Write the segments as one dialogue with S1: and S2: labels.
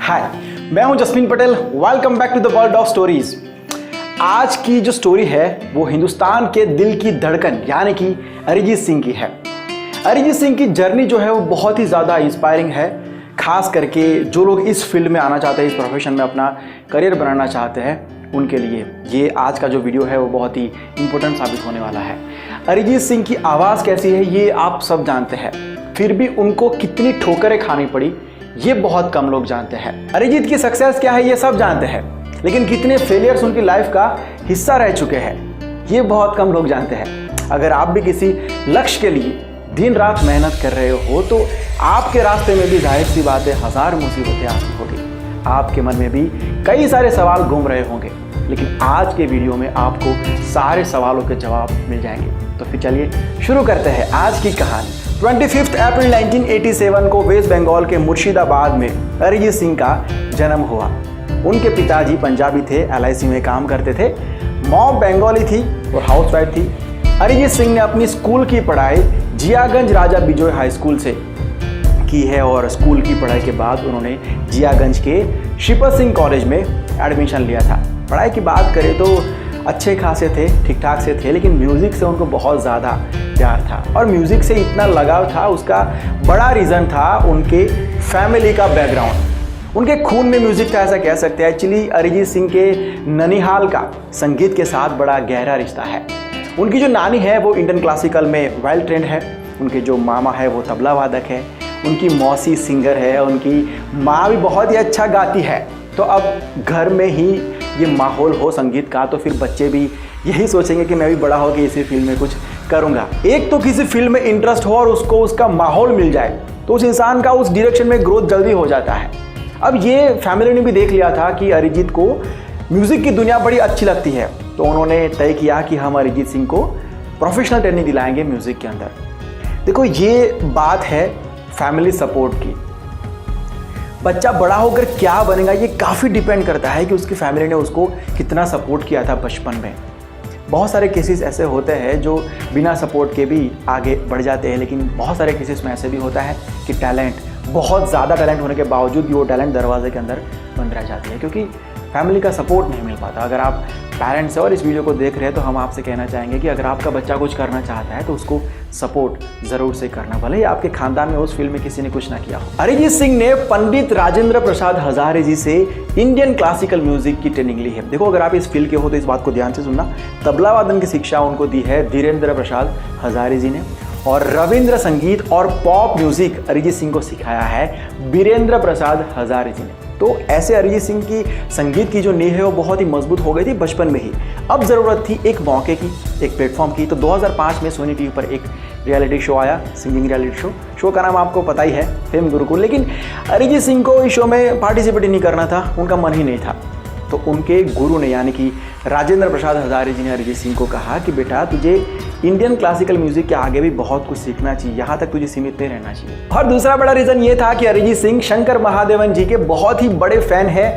S1: हाय, मैं हूं Jasmine Patel. Welcome back to the world of stories. आज की जो स्टोरी है वो हिंदुस्तान के दिल की धड़कन यानी कि अरिजीत सिंह की है। अरिजीत सिंह की जर्नी जो है वो बहुत ही ज़्यादा इंस्पायरिंग है, खास करके जो लोग इस फील्ड में आना चाहते हैं, इस प्रोफेशन में अपना करियर बनाना चाहते हैं, उनके लिए ये आज का जो वीडियो है वो बहुत ही इंपॉर्टेंट साबित होने वाला है। अरिजीत सिंह की आवाज़ कैसी है ये आप सब जानते हैं, फिर भी उनको कितनी ठोकरें खानी पड़ी ये बहुत कम लोग जानते हैं। अरिजीत की सक्सेस क्या है ये सब जानते हैं, लेकिन कितने फेलियर्स उनकी लाइफ का हिस्सा रह चुके हैं ये बहुत कम लोग जानते हैं। अगर आप भी किसी लक्ष्य के लिए दिन रात मेहनत कर रहे हो तो आपके रास्ते में भी जाहिर सी बात है हजार मुसीबतें आती होगी, आपके मन में भी कई सारे सवाल घूम रहे होंगे, लेकिन आज के वीडियो में आपको सारे सवालों के जवाब मिल जाएंगे। तो फिर चलिए शुरू करते हैं आज की कहानी। 25 अप्रैल 1987 को वेस्ट बंगाल के मुर्शिदाबाद में अरिजीत सिंह का जन्म हुआ। उनके पिताजी पंजाबी थे, LIC में काम करते थे, मॉम बंगाली थी और हाउसवाइफ थी। अरिजीत सिंह ने अपनी स्कूल की पढ़ाई जियागंज राजा बिजोय हाई स्कूल से की है और स्कूल की पढ़ाई के बाद उन्होंने जियागंज के शिपर सिंह कॉलेज में एडमिशन लिया था। पढ़ाई की बात करें तो अच्छे खासे थे, ठीक ठाक से थे, लेकिन म्यूज़िक से उनको बहुत ज़्यादा प्यार था और म्यूज़िक से इतना लगाव था। उसका बड़ा रीज़न था उनके फैमिली का बैकग्राउंड। उनके खून में म्यूज़िक था ऐसा कह सकते हैं। एक्चुअली अरिजीत सिंह के ननिहाल का संगीत के साथ बड़ा गहरा रिश्ता है। उनकी जो नानी है वो इंडियन क्लासिकल में वेल ट्रेंड है, उनके जो मामा है वो तबला वादक है, उनकी मौसी सिंगर है, उनकी माँ भी बहुत ही अच्छा गाती है। तो अब घर में ही ये माहौल हो संगीत का तो फिर बच्चे भी यही सोचेंगे कि मैं भी बड़ा होकर इसी फील्ड में कुछ करूँगा। एक तो किसी फील्ड में इंटरेस्ट हो और उसको उसका माहौल मिल जाए तो उस इंसान का उस डायरेक्शन में ग्रोथ जल्दी हो जाता है। अब ये फैमिली ने भी देख लिया था कि अरिजीत को म्यूज़िक की दुनिया बड़ी अच्छी लगती है, तो उन्होंने तय किया कि हम अरिजीत सिंह को प्रोफेशनल ट्रेनिंग दिलाएंगे म्यूज़िक के अंदर। देखो ये बात है फैमिली सपोर्ट की। बच्चा बड़ा होकर क्या बनेगा ये काफ़ी डिपेंड करता है कि उसकी फैमिली ने उसको कितना सपोर्ट किया था बचपन में। बहुत सारे केसेस ऐसे होते हैं जो बिना सपोर्ट के भी आगे बढ़ जाते हैं, लेकिन बहुत सारे केसेस में ऐसे भी होता है कि टैलेंट, बहुत ज़्यादा टैलेंट होने के बावजूद भी वो टैलेंट दरवाजे के अंदर बंद रह जाती है क्योंकि फैमिली का सपोर्ट नहीं मिल पाता। अगर आप पेरेंट्स हैं और इस वीडियो को देख रहे हैं तो हम आपसे कहना चाहेंगे कि अगर आपका बच्चा कुछ करना चाहता है तो उसको सपोर्ट ज़रूर से करना, भले ही आपके खानदान में उस फील्ड में किसी ने कुछ ना किया हो। अरिजीत सिंह ने पंडित राजेंद्र प्रसाद हजारे जी से इंडियन क्लासिकल म्यूजिक की ट्रेनिंग ली है। देखो अगर आप इस फील्ड के हो तो इस बात को ध्यान से सुनना। तबला वादन की शिक्षा उनको दी है धीरेन्द्र प्रसाद हजारे जी ने और रविंद्र संगीत और पॉप म्यूजिक अरिजीत सिंह को सिखाया है बीरेंद्र प्रसाद हजारे जी ने। तो ऐसे अरिजीत सिंह की संगीत की जो नींव है वो बहुत ही मजबूत हो गई थी बचपन में ही। अब ज़रूरत थी एक मौके की, एक प्लेटफॉर्म की। तो 2005 में सोनी टीवी पर एक रियलिटी शो आया, सिंगिंग रियलिटी शो का नाम आपको पता ही है, फेम गुरुकुल। लेकिन अरिजीत सिंह को इस शो में पार्टिसिपेट ही नहीं करना था, उनका मन ही नहीं था। तो उनके गुरु ने यानी कि राजेंद्र प्रसाद हजारे जी ने अरिजीत सिंह को कहा कि बेटा तुझे इंडियन क्लासिकल म्यूजिक के आगे भी बहुत कुछ सीखना चाहिए, यहाँ तक तुझे सीमित नहीं रहना चाहिए। और दूसरा बड़ा रीज़न ये था कि अरिजीत सिंह शंकर महादेवन जी के बहुत ही बड़े फैन हैं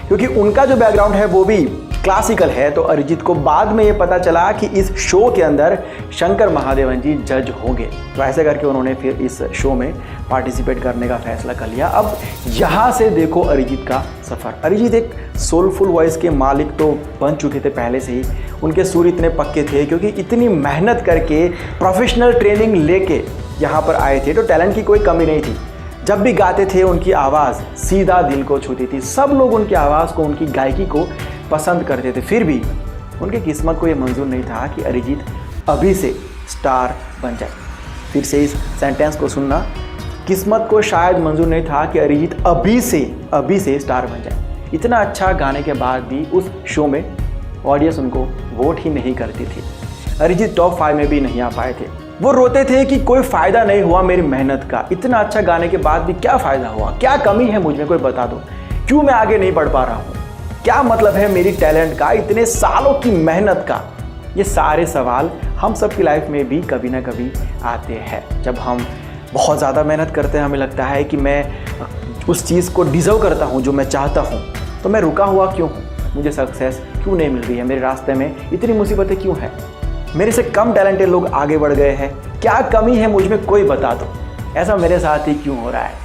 S1: क्योंकि उनका जो बैकग्राउंड है वो भी क्लासिकल है। तो अरिजीत को बाद में ये पता चला कि इस शो के अंदर शंकर महादेवन जी जज होंगे, तो ऐसे करके उन्होंने फिर इस शो में पार्टिसिपेट करने का फैसला कर लिया। अब यहाँ से देखो अरिजीत का सफ़र। अरिजीत एक सोलफुल वॉइस के मालिक तो बन चुके थे पहले से ही, उनके सुर इतने पक्के थे क्योंकि इतनी मेहनत करके प्रोफेशनल ट्रेनिंग लेके यहाँ पर आए थे, तो टैलेंट की कोई कमी नहीं थी। जब भी गाते थे उनकी आवाज़ सीधा दिल को छूती थी, सब लोग उनकी आवाज़ को, उनकी गायकी को पसंद करते थे। फिर भी उनकी किस्मत को ये मंजूर नहीं था कि अरिजीत अभी से स्टार बन जाए। फिर से इस सेंटेंस को सुनना, किस्मत को शायद मंजूर नहीं था कि अरिजीत अभी से स्टार बन जाए। इतना अच्छा गाने के बाद भी उस शो में ऑडियंस उनको वोट ही नहीं करती थी। अरिजीत टॉप 5 में भी नहीं आ पाए थे। वो रोते थे कि कोई फ़ायदा नहीं हुआ मेरी मेहनत का, इतना अच्छा गाने के बाद भी क्या फ़ायदा हुआ, क्या कमी है मुझ में, कोई बता दो, क्यों मैं आगे नहीं बढ़ पा रहा हूँ, क्या मतलब है मेरी टैलेंट का, इतने सालों की मेहनत का। ये सारे सवाल हम सब की लाइफ में भी कभी ना कभी आते हैं। जब हम बहुत ज़्यादा मेहनत करते हैं, हमें लगता है कि मैं उस चीज़ को डिज़र्व करता हूँ जो मैं चाहता हूँ, तो मैं रुका हुआ क्यों हूँ, मुझे सक्सेस क्यों नहीं मिल रही है, मेरे रास्ते में इतनी मुसीबतें क्यों हैं, मेरे से कम टैलेंटेड लोग आगे बढ़ गए हैं, क्या कमी है मुझ में, कोई बता दो, ऐसा मेरे साथ ही क्यों हो रहा है।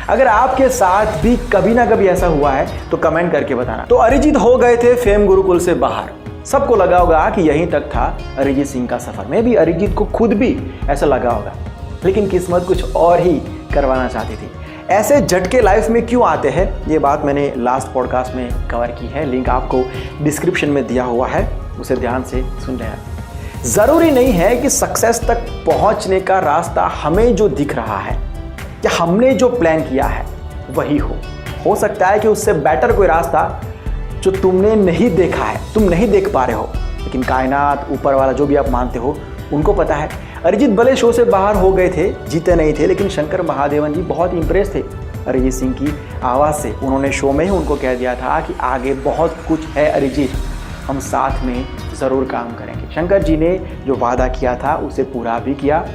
S1: अगर आपके साथ भी कभी ना कभी ऐसा हुआ है तो कमेंट करके बताना। तो अरिजीत हो गए थे फेम गुरुकुल से बाहर। सबको लगा होगा कि यहीं तक था अरिजीत सिंह का सफर में भी, अरिजीत को खुद भी ऐसा लगा होगा, लेकिन किस्मत कुछ और ही करवाना चाहती थी। ऐसे झटके लाइफ में क्यों आते हैं, ये बात मैंने लास्ट पॉडकास्ट में कवर की है, लिंक आपको डिस्क्रिप्शन में दिया हुआ है, उसे ध्यान से सुन लेना। ज़रूरी नहीं है कि सक्सेस तक पहुंचने का रास्ता हमें जो दिख रहा है या हमने जो प्लान किया है वही हो सकता है कि उससे बेटर कोई रास्ता जो तुमने नहीं देखा है, तुम नहीं देख पा रहे हो, लेकिन कायनात, ऊपर वाला, जो भी आप मानते हो, उनको पता है। अरिजीत भले शो से बाहर हो गए थे, जीते नहीं थे, लेकिन शंकर महादेवन जी बहुत इंप्रेस थे अरिजीत सिंह की आवाज़ से। उन्होंने शो में ही उनको कह दिया था कि आगे बहुत कुछ है अरिजीत, हम साथ में ज़रूर काम करेंगे। शंकर जी ने जो वादा किया था उसे पूरा भी किया।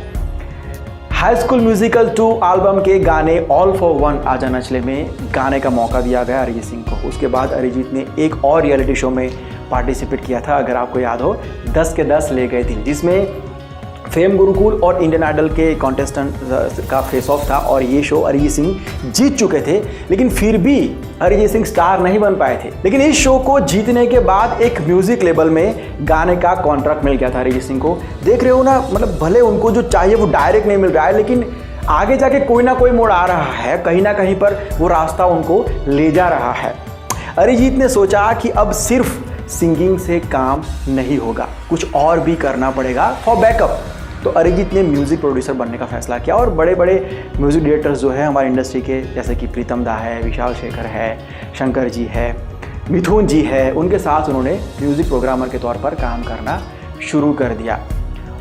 S1: हाई स्कूल म्यूजिकल 2 एल्बम के गाने ऑल फॉर वन आजा नच ले में गाने का मौका दिया गया अरिजीत सिंह को। उसके बाद अरिजीत ने एक और रियलिटी शो में पार्टिसिपेट किया था, अगर आपको याद हो, 10 के 10 ले गए थे, जिसमें फेम गुरुकुल और इंडियन आइडल के कॉन्टेस्टेंट का फेस ऑफ था। और ये शो अरिजीत सिंह जीत चुके थे, लेकिन फिर भी अरिजीत सिंह स्टार नहीं बन पाए थे। लेकिन इस शो को जीतने के बाद एक म्यूजिक लेबल में गाने का कॉन्ट्रैक्ट मिल गया था अरिजीत सिंह को। देख रहे हो ना, मतलब भले उनको जो चाहिए वो डायरेक्ट नहीं मिल रहा है, लेकिन आगे जाके कोई ना कोई मोड़ आ रहा है, कहीं ना कहीं पर वो रास्ता उनको ले जा रहा है। अरिजीत ने सोचा कि अब सिर्फ सिंगिंग से काम नहीं होगा, कुछ और भी करना पड़ेगा फॉर बैकअप। तो अरिजीत ने म्यूज़िक प्रोड्यूसर बनने का फैसला किया और बड़े बड़े म्यूज़िक डायरेक्टर्स जो है हमारी इंडस्ट्री के, जैसे कि प्रीतम दा है, विशाल शेखर है, शंकर जी है, मिथुन जी है, उनके साथ उन्होंने म्यूज़िक प्रोग्रामर के तौर पर काम करना शुरू कर दिया।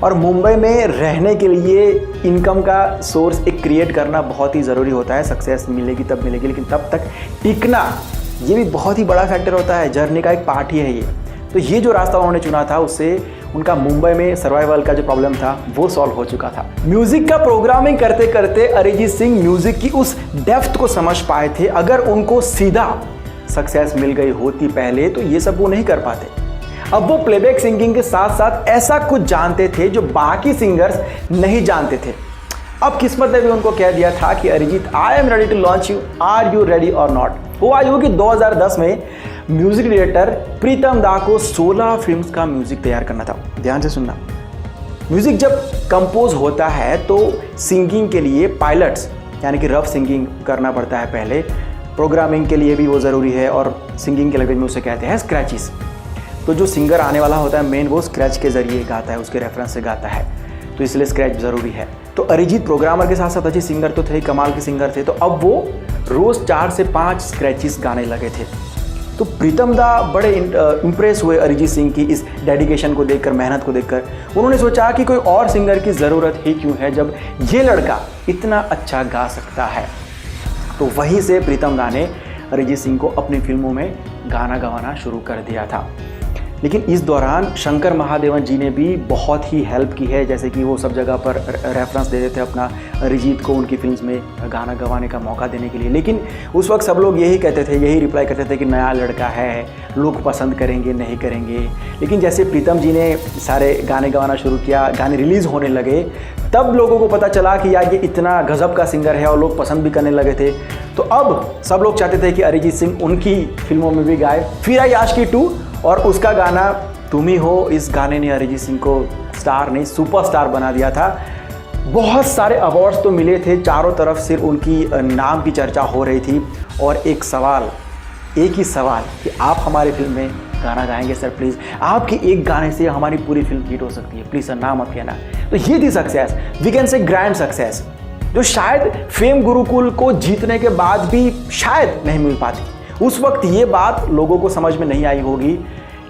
S1: और मुंबई में रहने के लिए इनकम का सोर्स एक क्रिएट करना बहुत ही ज़रूरी होता है। सक्सेस मिलेगी तब मिलेगी, लेकिन तब तक टिकना ये भी बहुत ही बड़ा फैक्टर होता है, जर्नी का एक पार्ट ही है ये। तो ये जो रास्ता उन्होंने चुना था, उससे उनका मुंबई में सर्वाइवल का जो प्रॉब्लम था वो सॉल्व हो चुका था। म्यूजिक का प्रोग्रामिंग करते करते अरिजीत सिंह म्यूजिक की उस डेप्थ को समझ पाए थे। अगर उनको सीधा सक्सेस मिल गई होती पहले तो ये सब वो नहीं कर पाते। अब वो प्लेबैक सिंगिंग के साथ साथ ऐसा कुछ जानते थे जो बाकी सिंगर्स नहीं जानते थे। अब किस्मत ने भी उनको कह दिया था कि Arijit, I am ready to launch you, are you ready or not. हुआ यूँ कि 2010 में म्यूजिक डायरेक्टर प्रीतम दा को 16 फिल्म्स का म्यूजिक तैयार करना था। ध्यान से सुनना, म्यूजिक जब कंपोज होता है तो सिंगिंग के लिए पायलट्स यानी कि रफ सिंगिंग करना पड़ता है पहले, प्रोग्रामिंग के लिए भी वो ज़रूरी है, और सिंगिंग के लैंग्वेज में उसे कहते हैं स्क्रैचेस। तो जो सिंगर आने वाला होता है मेन, वो स्क्रैच के ज़रिए गाता है, उसके रेफरेंस से गाता है, तो इसलिए स्क्रैच ज़रूरी है। तो अरिजीत प्रोग्रामर के साथ साथ अच्छे सिंगर तो थे, कमाल के सिंगर थे, तो अब वो रोज़ 4 से 5 स्क्रैचेस गाने लगे थे। तो प्रीतम दा बड़े इम्प्रेस हुए अरिजीत सिंह की इस डेडिकेशन को देखकर, मेहनत को देखकर। उन्होंने सोचा कि कोई और सिंगर की ज़रूरत ही क्यों है जब ये लड़का इतना अच्छा गा सकता है। तो वहीं से प्रीतम दा ने अरिजीत सिंह को अपनी फिल्मों में गाना गवाना शुरू कर दिया था। लेकिन इस दौरान शंकर महादेवन जी ने भी बहुत ही हेल्प की है, जैसे कि वो सब जगह पर रेफरेंस दे देते अपना अरिजीत को उनकी फिल्म्स में गाना गवाने का मौका देने के लिए। लेकिन उस वक्त सब लोग यही कहते थे, यही रिप्लाई करते थे कि नया लड़का है, लोग पसंद करेंगे नहीं करेंगे। लेकिन जैसे प्रीतम जी ने सारे गाने गवाना शुरू किया, गाने रिलीज़ होने लगे, तब लोगों को पता चला कि यार ये इतना गज़ब का सिंगर है और लोग पसंद भी करने लगे थे। तो अब सब लोग चाहते थे कि अरिजीत सिंह उनकी फिल्मों में भी गाए। फिर आई आशिकी 2 और उसका गाना तुम ही हो, इस गाने ने अरिजीत सिंह को स्टार नहीं सुपरस्टार बना दिया था। बहुत सारे अवार्ड्स तो मिले थे, चारों तरफ सिर्फ उनकी नाम की चर्चा हो रही थी। और एक ही सवाल कि आप हमारी फिल्म में गाना गाएंगे सर प्लीज़, आपके एक गाने से हमारी पूरी फिल्म हिट हो सकती है, प्लीज़ सर नाम मत कहना। तो ये थी success, we can say grand success, जो शायद फेम गुरुकुल को जीतने के बाद भी शायद नहीं मिल पाती। उस वक्त ये बात लोगों को समझ में नहीं आई होगी,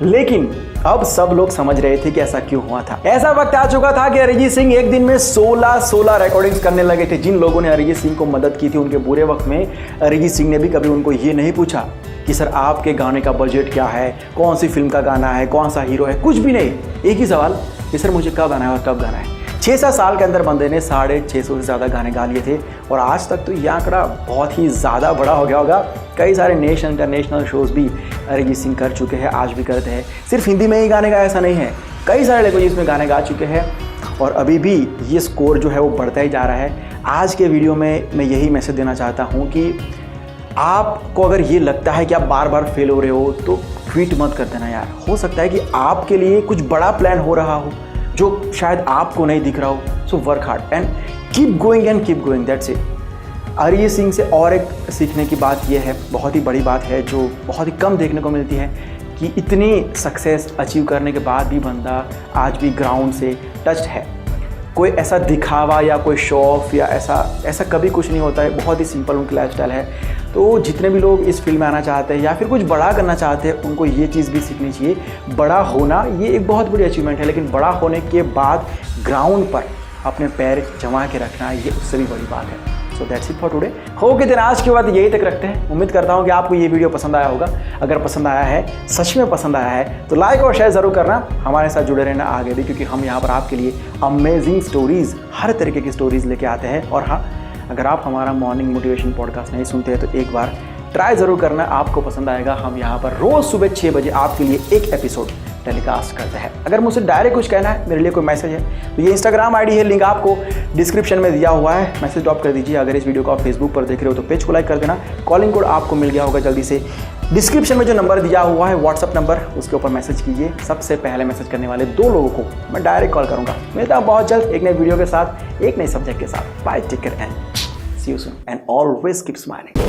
S1: लेकिन अब सब लोग समझ रहे थे कि ऐसा क्यों हुआ था। ऐसा वक्त आ चुका था कि अरिजीत सिंह एक दिन में 16 रिकॉर्डिंग्स करने लगे थे। जिन लोगों ने अरिजीत सिंह को मदद की थी उनके बुरे वक्त में, अरिजीत सिंह ने भी कभी उनको ये नहीं पूछा कि सर आपके गाने का बजट क्या है, कौन सी फिल्म का गाना है, कौन सा हीरो है, कुछ भी नहीं। एक ही सवाल कि सर मुझे कब गाना है और कब गाना है। 6-7 साल के अंदर बंदे ने 650 से ज़्यादा गाने गा लिए थे और आज तक तो ये आंकड़ा बहुत ही ज़्यादा बड़ा हो गया होगा। कई सारे नेशनल इंटरनेशनल शोज़ भी अरिजीत सिंह कर चुके हैं, आज भी करते हैं। सिर्फ हिंदी में ही गाने का ऐसा नहीं है, कई सारे लैंग्वेज में गाने गा चुके हैं और अभी भी ये स्कोर जो है वो बढ़ता ही जा रहा है। आज के वीडियो में मैं यही मैसेज देना चाहता हूँ कि आपको अगर ये लगता है कि आप बार बार फेल हो रहे हो तो क्विट मत कर देना यार। हो सकता है कि आपके लिए कुछ बड़ा प्लान हो रहा हो जो शायद आपको नहीं दिख रहा हो। So work hard and keep going, that's it. Arijit Singh से और एक सीखने की बात यह है, बहुत ही बड़ी बात है जो बहुत ही कम देखने को मिलती है, कि इतनी सक्सेस अचीव करने के बाद भी बंदा आज भी ग्राउंड से टच्ड है। कोई ऐसा दिखावा या कोई शो ऑफ या ऐसा कभी कुछ नहीं होता है। बहुत ही सिंपल उनकी लाइफस्टाइल है। तो जितने भी लोग इस फील्ड में आना चाहते हैं या फिर कुछ बड़ा करना चाहते हैं, उनको ये चीज़ भी सीखनी चाहिए। बड़ा होना ये एक बहुत बड़ी अचीवमेंट है, लेकिन बड़ा होने के बाद ग्राउंड पर अपने पैर जमा के रखना ये उससे भी बड़ी बात है। So that's it for today. होके दिन आज के बाद यही तक रखते हैं। उम्मीद करता हूँ कि आपको ये वीडियो पसंद आया होगा। अगर पसंद आया है, सच में पसंद आया है, तो लाइक और शेयर ज़रूर करना। हमारे साथ जुड़े रहना आगे भी, क्योंकि हम यहाँ पर आपके लिए अमेजिंग स्टोरीज़, हर तरीके की स्टोरीज़ लेके आते हैं। और हाँ, अगर आप हमारा मॉर्निंग मोटिवेशन पॉडकास्ट नहीं सुनते हैं तो एक बार ट्राई ज़रूर करना, आपको पसंद आएगा। हम यहाँ पर रोज़ सुबह 6 बजे आपके लिए एक एपिसोड टेलीकास्ट करते हैं। अगर मुझसे डायरेक्ट कुछ कहना है, मेरे लिए कोई मैसेज है, तो ये इंस्टाग्राम आईडी है, लिंक आपको डिस्क्रिप्शन में दिया हुआ है, मैसेज ड्रॉप कर दीजिए। अगर इस वीडियो को आप फेसबुक पर देख रहे हो तो पेज को लाइक कर देना। कॉलिंग कोड आपको मिल गया होगा जल्दी से। डिस्क्रिप्शन में जो नंबर दिया हुआ है व्हाट्सअप नंबर, उसके ऊपर मैसेज कीजिए। सबसे पहले मैसेज करने वाले 2 लोगों को मैं डायरेक्ट कॉल करूँगा। मिलता हूँ बहुत जल्द एक नए वीडियो के साथ, एक नए सब्जेक्ट के साथ। Bye, take care and see you soon and always keep smiling.